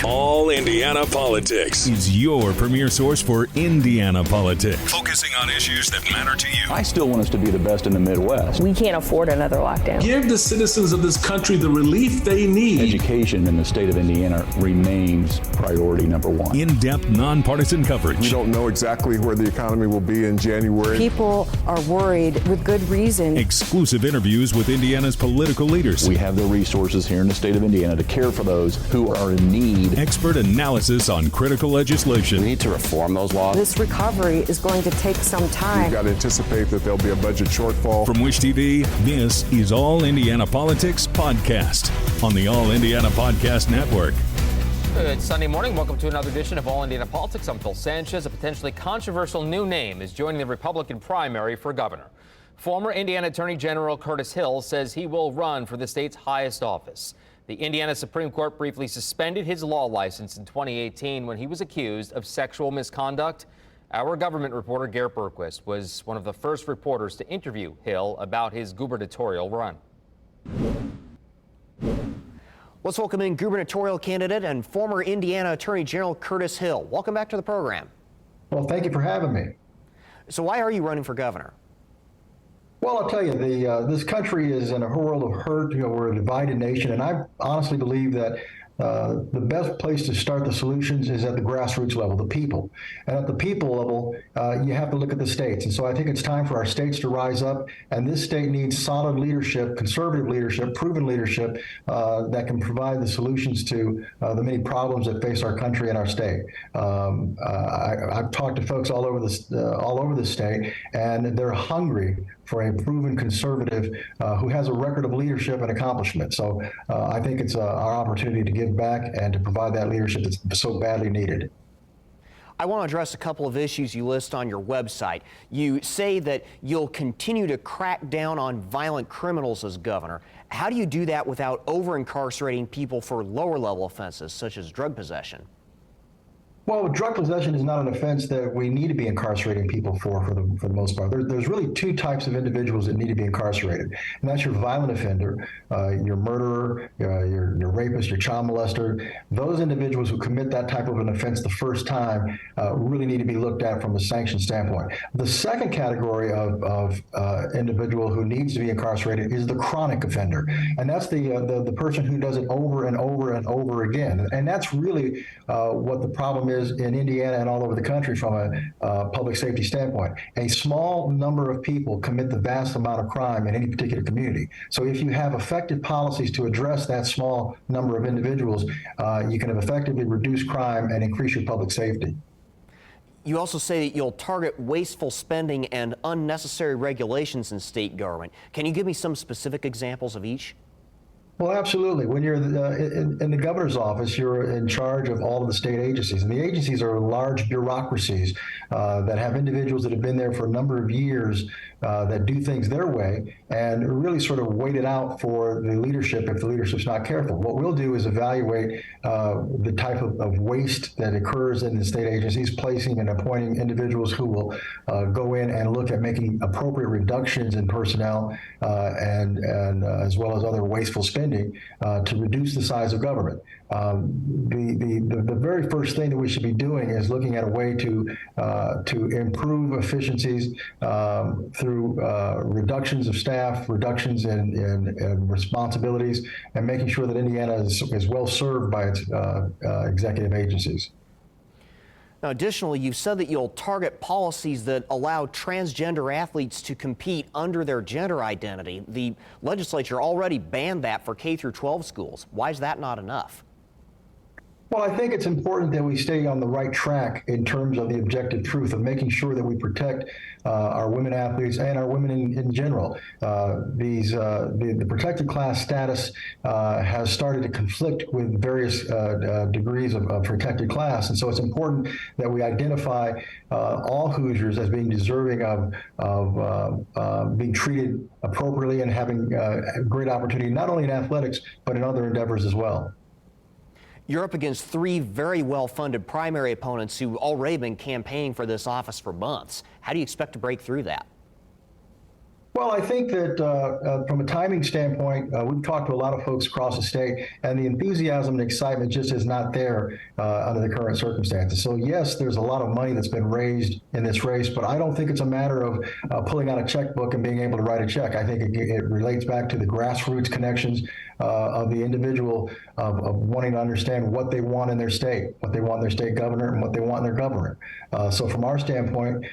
All Indiana Politics is your premier source for Indiana politics, focusing on issues that matter to you. I still want us to be the best in the Midwest. We can't afford another lockdown. Give the citizens of this country the relief they need. Education in the state of Indiana remains priority number one. In-depth, nonpartisan coverage. We don't know exactly where the economy will be in January. People are worried with good reason. Exclusive interviews with Indiana's political leaders. We have the resources here in the state of Indiana to care for those who are in need. Expert analysis on critical legislation. We need to reform those laws. This recovery is going to take some time. We've got to anticipate that there'll be a budget shortfall. From Wish TV, this is All Indiana Politics Podcast on the All Indiana Podcast Network. Good Sunday morning. Welcome to another edition of All Indiana Politics. I'm Phil Sanchez. A potentially controversial new name is joining the Republican primary for governor. Former Indiana Attorney General Curtis Hill says he will run for the state's highest office. The Indiana Supreme Court briefly suspended his law license in 2018 when he was accused of sexual misconduct. Our government reporter, Garrett Berquist, was one of the first reporters to interview Hill about his gubernatorial run. Let's welcome in gubernatorial candidate and former Indiana Attorney General Curtis Hill. Welcome back to the program. Well, thank you for having me. So why are you running for governor? Well, I'll tell you, this country is in a world of hurt. We're a divided nation, and I honestly believe that the best place to start the solutions is at the grassroots level, the people. And at the people level, you have to look at the states. And so I think it's time for our states to rise up. And this state needs solid leadership, conservative leadership, proven leadership that can provide the solutions to the many problems that face our country and our state. I've talked to folks all over the state, and they're hungry for a proven conservative who has a record of leadership and accomplishment. So I think it's our opportunity to give back and to provide that leadership that's so badly needed. I want to address a couple of issues you list on your website. You say that you'll continue to crack down on violent criminals as governor. How do you do that without over-incarcerating people for lower-level offenses, such as drug possession? Well, drug possession is not an offense that we need to be incarcerating people for the most part. There's really two types of individuals that need to be incarcerated, and that's your violent offender, your murderer, your rapist, your child molester. Those individuals who commit that type of an offense the first time really need to be looked at from a sanction standpoint. The second category of individual who needs to be incarcerated is the chronic offender, and that's the person who does it over and over and over again. And that's really what the problem is in Indiana and all over the country from a public safety standpoint. A small number of people commit the vast amount of crime in any particular community. So if you have effective policies to address that small number of individuals, you can have effectively reduced crime and increase your public safety. You also say that you'll target wasteful spending and unnecessary regulations in state government. Can you give me some specific examples of each? Well, absolutely. When you're in the governor's office, you're in charge of all of the state agencies. And the agencies are large bureaucracies that have individuals that have been there for a number of years that do things their way and really sort of wait it out for the leadership if the leadership's not careful. What we'll do is evaluate the type of waste that occurs in the state agencies, placing and appointing individuals who will go in and look at making appropriate reductions in personnel and as well as other wasteful spending to reduce the size of government. The very first thing that we should be doing is looking at a way to improve efficiencies through reductions of staff, reductions in responsibilities, and making sure that Indiana is well served by its executive agencies. Now, additionally, you've said that you'll target policies that allow transgender athletes to compete under their gender identity. The legislature already banned that for K through 12 schools. Why is that not enough? Well, I think it's important that we stay on the right track in terms of the objective truth of making sure that we protect our women athletes and our women in general. The protected class status has started to conflict with various degrees of protected class, and so it's important that we identify all Hoosiers as being deserving of being treated appropriately and having great opportunity, not only in athletics, but in other endeavors as well. You're up against three very well-funded primary opponents who've already been campaigning for this office for months. How do you expect to break through that? Well, I think that from a timing standpoint, we've talked to a lot of folks across the state, and the enthusiasm and excitement just is not there under the current circumstances. So, yes, there's a lot of money that's been raised in this race, but I don't think it's a matter of pulling out a checkbook and being able to write a check. I think it relates back to the grassroots connections of the individual of wanting to understand what they want in their state, what they want in their state governor, and what they want in their governor. So from our standpoint,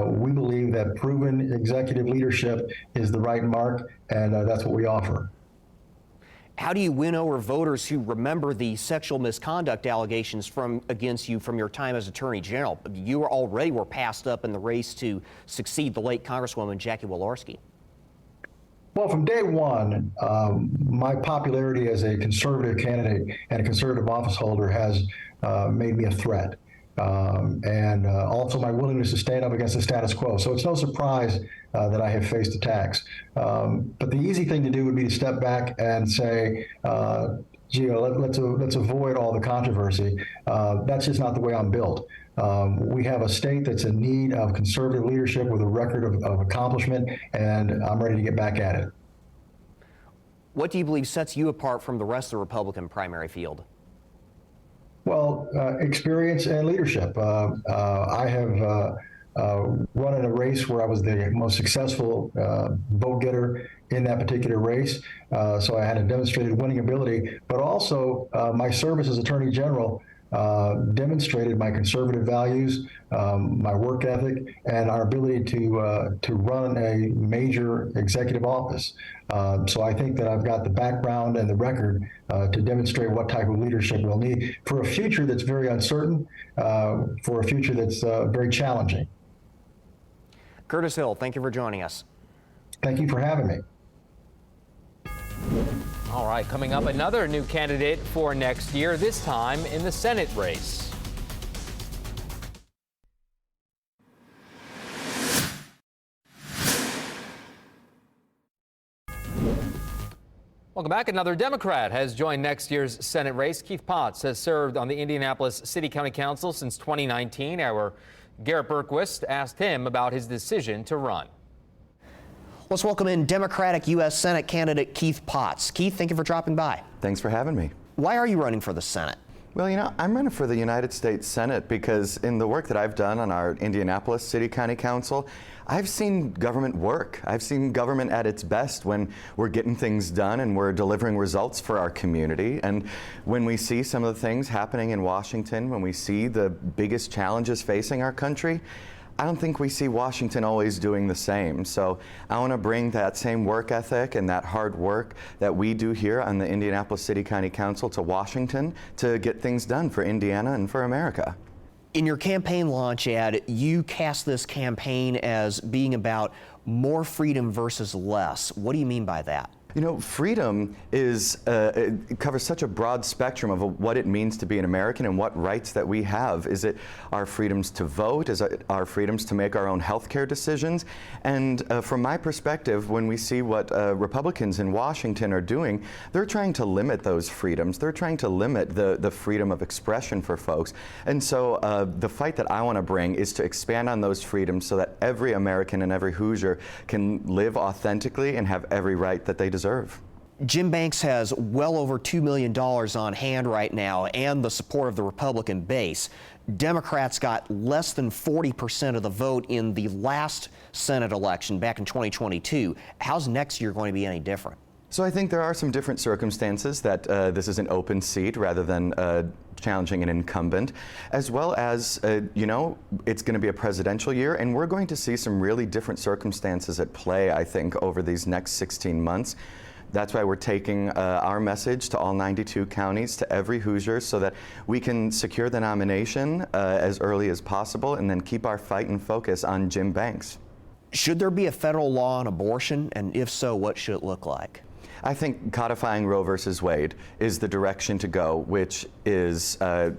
we believe that proven executive leadership is the right mark, and that's what we offer. How do you win over voters who remember the sexual misconduct allegations against you from your time as Attorney General? You already were passed up in the race to succeed the late Congresswoman Jackie Walorski. Well, from day one, my popularity as a conservative candidate and a conservative office holder has made me a threat. And also my willingness to stand up against the status quo. So it's no surprise that I have faced attacks. But the easy thing to do would be to step back and say, gee, let's avoid all the controversy. That's just not the way I'm built. We have a state that's in need of conservative leadership with a record of accomplishment, and I'm ready to get back at it. What do you believe sets you apart from the rest of the Republican primary field? Well, experience and leadership. I have run in a race where I was the most successful vote getter in that particular race. So I had a demonstrated winning ability, but also my service as Attorney General demonstrated my conservative values, my work ethic, and our ability to run a major executive office. So I think that I've got the background and the record to demonstrate what type of leadership we'll need for a future that's very uncertain, for a future that's very challenging. Curtis Hill, thank you for joining us. Thank you for having me. All right, coming up, another new candidate for next year, this time in the Senate race. Welcome back. Another Democrat has joined next year's Senate race. Keith Potts has served on the Indianapolis City County Council since 2019. Our Garrett Berquist asked him about his decision to run. Let's welcome in Democratic U.S. Senate candidate Keith Potts. Keith, thank you for dropping by. Thanks for having me. Why are you running for the Senate? Well, you know, I'm running for the United States Senate because in the work that I've done on our Indianapolis City County Council, I've seen government work. I've seen government at its best when we're getting things done and we're delivering results for our community. And when we see some of the things happening in Washington, when we see the biggest challenges facing our country, I don't think we see Washington always doing the same. So I want to bring that same work ethic and that hard work that we do here on the Indianapolis City County Council to Washington to get things done for Indiana and for America. In your campaign launch ad, you cast this campaign as being about more freedom versus less. What do you mean by that? You know, freedom is it covers such a broad spectrum of what it means to be an American and what rights that we have. Is it our freedoms to vote? Is it our freedoms to make our own health care decisions? And from my perspective, when we see what Republicans in Washington are doing, they're trying to limit those freedoms. They're trying to limit the freedom of expression for folks. And so the fight that I want to bring is to expand on those freedoms so that every American and every Hoosier can live authentically and have every right that they deserve. Jim Banks has well over $2 million on hand right now and the support of the Republican base. Democrats got less than 40% of the vote in the last Senate election back in 2022. How's next year going to be any different? So I think there are some different circumstances that this is an open seat rather than challenging an incumbent, as well as, you know, it's going to be a presidential year, and we're going to see some really different circumstances at play, I think, over these next 16 months. That's why we're taking our message to all 92 counties, to every Hoosier, so that we can secure the nomination as early as possible and then keep our fight and focus on Jim Banks. Should there be a federal law on abortion, and if so, what should it look like? I think codifying Roe versus Wade is the direction to go, which is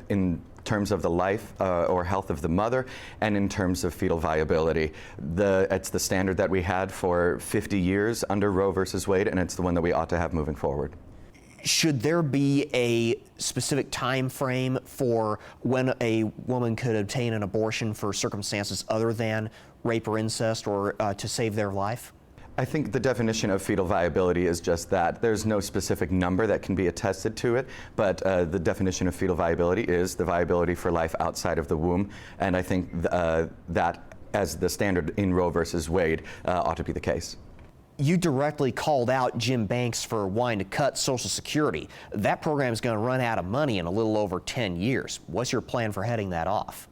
in terms of the life or health of the mother and in terms of fetal viability. It's the standard that we had for 50 years under Roe versus Wade, and it's the one that we ought to have moving forward. Should there be a specific time frame for when a woman could obtain an abortion for circumstances other than rape or incest or to save their life? I think the definition of fetal viability is just that. There's no specific number that can be attested to it, but the definition of fetal viability is the viability for life outside of the womb, and I think that, as the standard in Roe versus Wade, ought to be the case. You directly called out Jim Banks for wanting to cut Social Security. That program is going to run out of money in a little over 10 years. What's your plan for heading that off?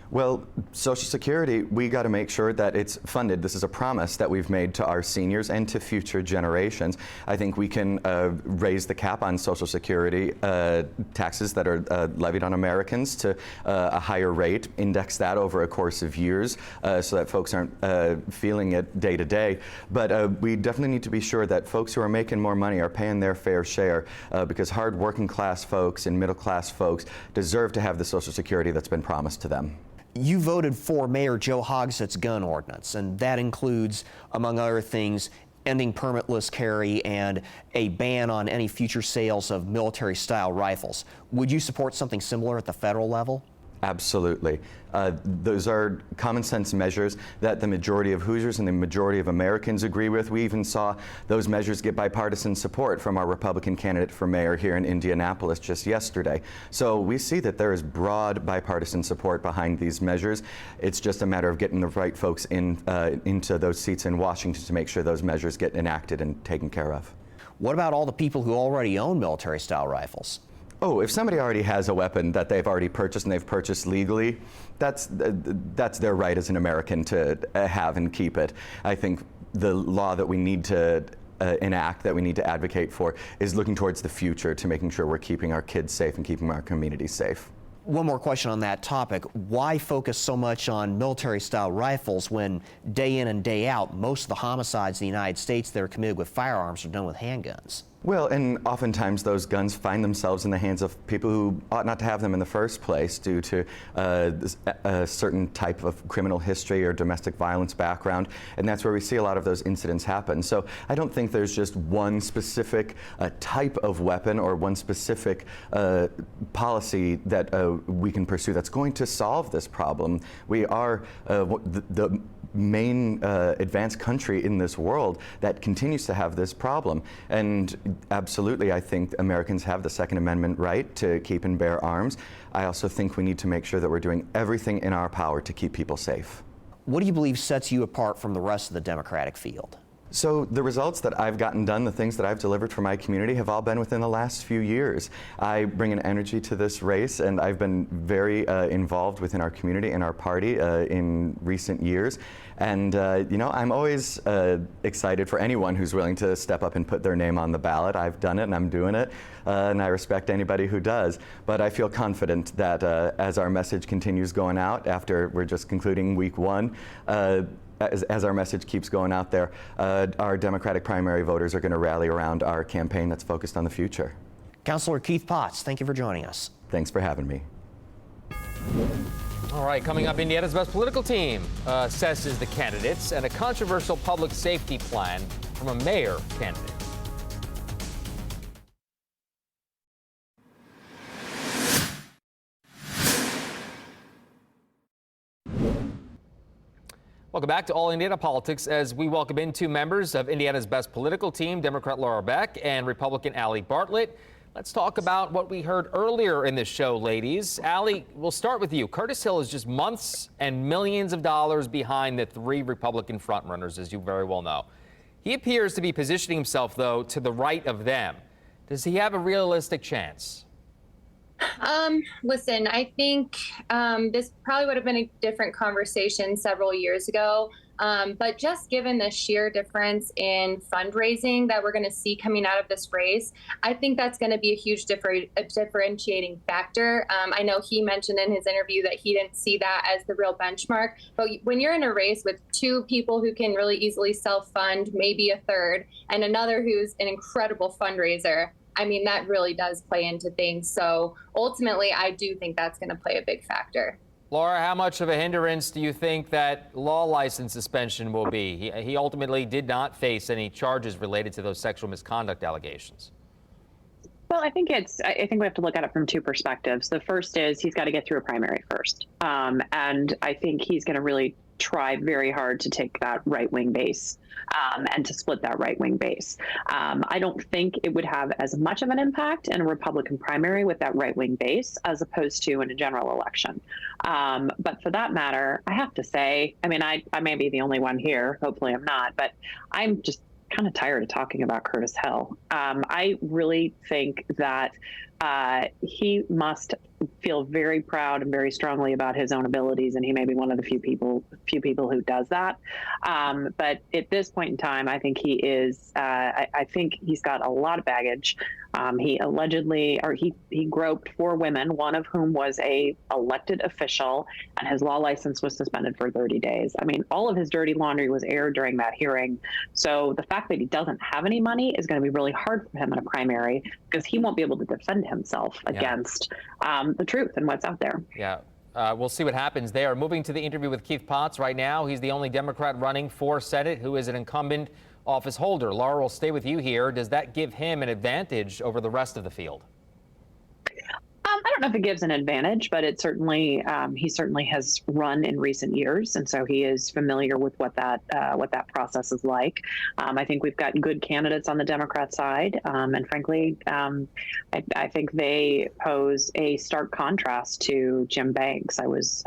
Well, Social Security, we got to make sure that it's funded. This is a promise that we've made to our seniors and to future generations. I think we can raise the cap on Social Security taxes that are levied on Americans to a higher rate, index that over a course of years so that folks aren't feeling it day to day. But we definitely need to be sure that folks who are making more money are paying their fair share because hard working class folks and middle class folks deserve to have the Social Security that's been promised to them. You voted for Mayor Joe Hogsett's gun ordinance, and that includes, among other things, ending permitless carry and a ban on any future sales of military-style rifles. Would you support something similar at the federal level? Absolutely. Those are common sense measures that the majority of Hoosiers and the majority of Americans agree with. We even saw those measures get bipartisan support from our Republican candidate for mayor here in Indianapolis just yesterday. So we see that there is broad bipartisan support behind these measures. It's just a matter of getting the right folks into those seats in Washington to make sure those measures get enacted and taken care of. What about all the people who already own military-style rifles? Oh, if somebody already has a weapon that they've already purchased and they've purchased legally, that's their right as an American to have and keep it. I think the law that we need to enact, that we need to advocate for, is looking towards the future to making sure we're keeping our kids safe and keeping our communities safe. One more question on that topic. Why focus so much on military-style rifles when day in and day out, most of the homicides in the United States that are committed with firearms are done with handguns? Well, and oftentimes those guns find themselves in the hands of people who ought not to have them in the first place due to a certain type of criminal history or domestic violence background, and that's where we see a lot of those incidents happen. So I don't think there's just one specific type of weapon or one specific policy that we can pursue that's going to solve this problem. We are the main advanced country in this world that continues to have this problem. And absolutely, I think Americans have the Second Amendment right to keep and bear arms. I also think we need to make sure that we're doing everything in our power to keep people safe. What do you believe sets you apart from the rest of the Democratic field? So the results that I've gotten done, the things that I've delivered for my community, have all been within the last few years. I bring an energy to this race, and I've been very involved within our community and our party in recent years. And I'm always excited for anyone who's willing to step up and put their name on the ballot. I've done it and I'm doing it, and I respect anybody who does. But I feel confident that as our message continues going out after we're just concluding week one, as our message keeps going out there, our Democratic primary voters are going to rally around our campaign that's focused on the future. Councilor Keith Potts, thank you for joining us. Thanks for having me. All right, coming up, Indiana's best political team assesses the candidates and a controversial public safety plan from a mayor candidate. Welcome back to All Indiana Politics as we welcome in two members of Indiana's best political team, Democrat Laura Beck and Republican Allie Bartlett. Let's talk about what we heard earlier in this show, ladies. Allie, we'll start with you. Curtis Hill is just months and millions of dollars behind the three Republican frontrunners, as you very well know. He appears to be positioning himself, though, to the right of them. Does he have a realistic chance? Listen, I think this probably would have been a different conversation several years ago. But just given the sheer difference in fundraising that we're going to see coming out of this race, I think that's going to be a huge differentiating factor. I know he mentioned in his interview that he didn't see that as the real benchmark. But when you're in a race with two people who can really easily self-fund, maybe a third, and another who's an incredible fundraiser, I mean, that really does play into things. So ultimately, I do think that's going to play a big factor. Laura, how much of a hindrance do you think that law license suspension will be? He ultimately did not face any charges related to those sexual misconduct allegations. Well, I think we have to look at it from two perspectives. The first is he's got to get through a primary first. And I think he's going to really try very hard to take that right-wing base and to split that right-wing base. I don't think it would have as much of an impact in a Republican primary with that right-wing base as opposed to in a general election. But for that matter, I have to say, I mean, I may be the only one here, hopefully I'm not, but I'm just kind of tired of talking about Curtis Hill. I really think that he must feel very proud and very strongly about his own abilities, and he may be one of the few people who does that. But at this point in time, I think he is. I think he's got a lot of baggage. He allegedly, or he groped 4 women, one of whom was a elected official, and his law license was suspended for 30 days. I mean, all of his dirty laundry was aired during that hearing. So the fact that he doesn't have any money is going to be really hard for him in a primary because he won't be able to defend himself against the truth and what's out there. Yeah. We'll see what happens there. Moving to the interview with Keith Potts right now. He's the only Democrat running for Senate who is an incumbent office holder. Laura, will stay with you here. Does that give him an advantage over the rest of the field? I don't know if it gives an advantage, but it certainly he certainly has run in recent years, and so he is familiar with what that process is like. I think we've got good candidates on the Democrat side, and frankly, I think they pose a stark contrast to Jim Banks. I was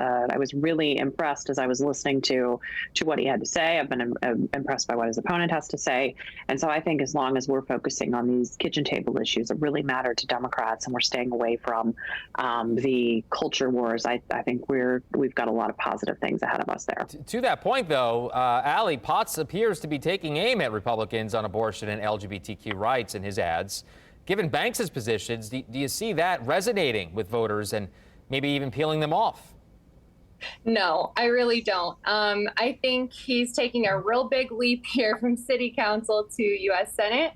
really impressed as I was listening to what he had to say. I've been impressed by what his opponent has to say, and so I think as long as we're focusing on these kitchen table issues that really matter to Democrats, and we're staying away from the culture wars, I think we've got a lot of positive things ahead of us there. To that point, though, Allie, Potts appears to be taking aim at Republicans on abortion and LGBTQ rights in his ads. Given Banks's positions, do you see that resonating with voters and maybe even peeling them off? No, I really don't. I think he's taking a real big leap here from city council to U.S. Senate.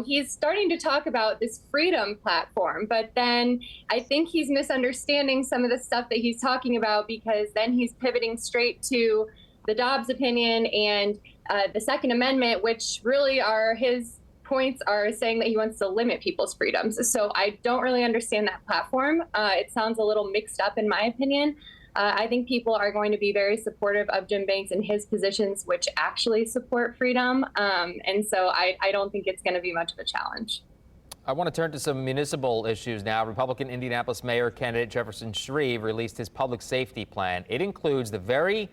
He's starting to talk about this freedom platform, but then I think he's misunderstanding some of the stuff that he's talking about, because then he's pivoting straight to the Dobbs opinion and the Second Amendment, which really are his points are saying that he wants to limit people's freedoms. So I don't really understand that platform. It sounds a little mixed up in my opinion. I think people are going to be very supportive of Jim Banks and his positions, which actually support freedom. And so I don't think it's going to be much of a challenge. I want to turn to some municipal issues now. Republican Indianapolis mayor candidate Jefferson Shreve released his public safety plan. It includes the very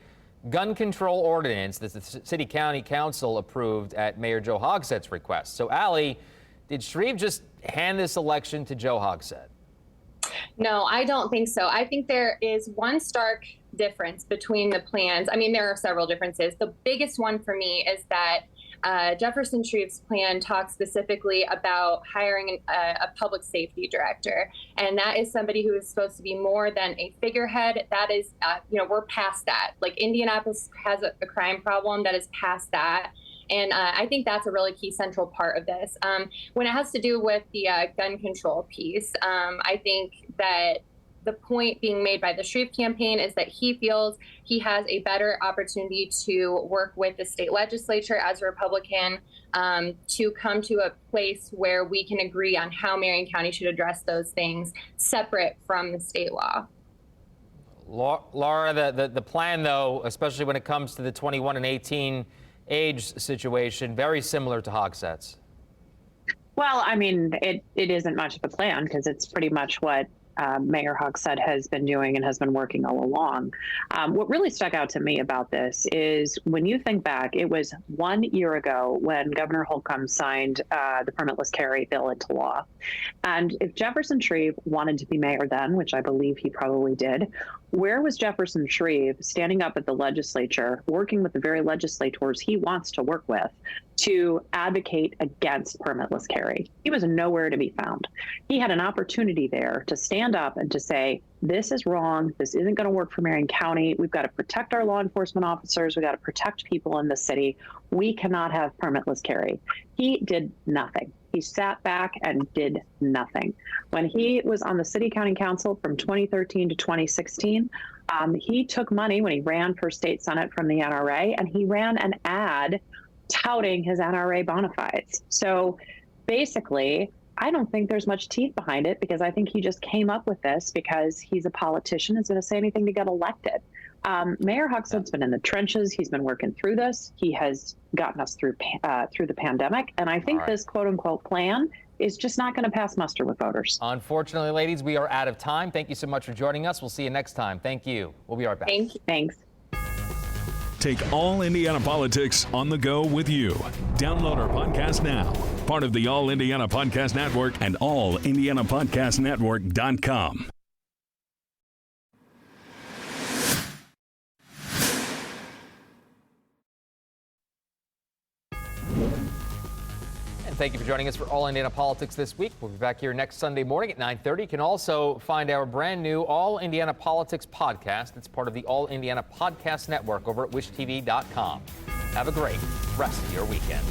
gun control ordinance that the City County Council approved at Mayor Joe Hogsett's request. So, Allie, did Shreve just hand this election to Joe Hogsett? No, I don't think so. I think there is one stark difference between the plans. I mean, there are several differences. The biggest one for me is that Jefferson Shreve's plan talks specifically about hiring a public safety director. And that is somebody who is supposed to be more than a figurehead. That is, we're past that. Like, Indianapolis has a crime problem that is past that. And I think that's a really key central part of this. When it has to do with the gun control piece, I think that the point being made by the Shreve campaign is that he feels he has a better opportunity to work with the state legislature as a Republican to come to a place where we can agree on how Marion County should address those things separate from the state law. Laura, the plan, though, especially when it comes to the 21 and 18 age situation, very similar to Hogsett's. Well, I mean, it isn't much of a plan because it's pretty much what Mayor Hogsett has been doing and has been working all along. What really stuck out to me about this is when you think back, it was 1 year ago when Governor Holcomb signed the permitless carry bill into law. And if Jefferson Shreve wanted to be mayor then, which I believe he probably did, where was Jefferson Shreve standing up at the legislature, working with the very legislators he wants to work with to advocate against permitless carry? He was nowhere to be found. He had an opportunity there to stand up and to say, this is wrong. This isn't going to work for Marion County. We've got to protect our law enforcement officers. We've got to protect people in the city. We cannot have permitless carry. He did nothing. He sat back and did nothing. When he was on the City County Council from 2013 to 2016, he took money when he ran for state senate from the NRA, and he ran an ad touting his NRA bona fides. So basically, I don't think there's much teeth behind it, because I think he just came up with this because he's a politician, is going to say anything to get elected. Mayor Hochstad's been in the trenches. He's been working through this. He has gotten us through the pandemic. And I think this quote unquote plan is just not going to pass muster with voters. Unfortunately, ladies, we are out of time. Thank you so much for joining us. We'll see you next time. Thank you. We'll be right back. Thank you. Thanks. Take All Indiana Politics on the go with you. Download our podcast now. Part of the All Indiana Podcast Network and allindianapodcastnetwork.com. Thank you for joining us for All Indiana Politics this week. We'll be back here next Sunday morning at 9:30. You can also find our brand new All Indiana Politics podcast. It's part of the All Indiana Podcast Network over at wishtv.com. Have a great rest of your weekend.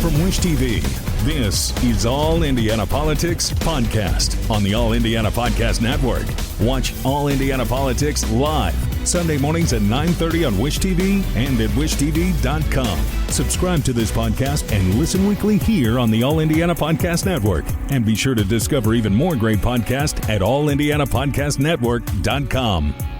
From Wish TV, this is All Indiana Politics Podcast on the All Indiana Podcast Network. Watch All Indiana Politics live Sunday mornings at 9:30 on Wish TV and at wishtv.com. Subscribe to this podcast and listen weekly here on the All Indiana Podcast Network. And be sure to discover even more great podcasts at allindianapodcastnetwork.com.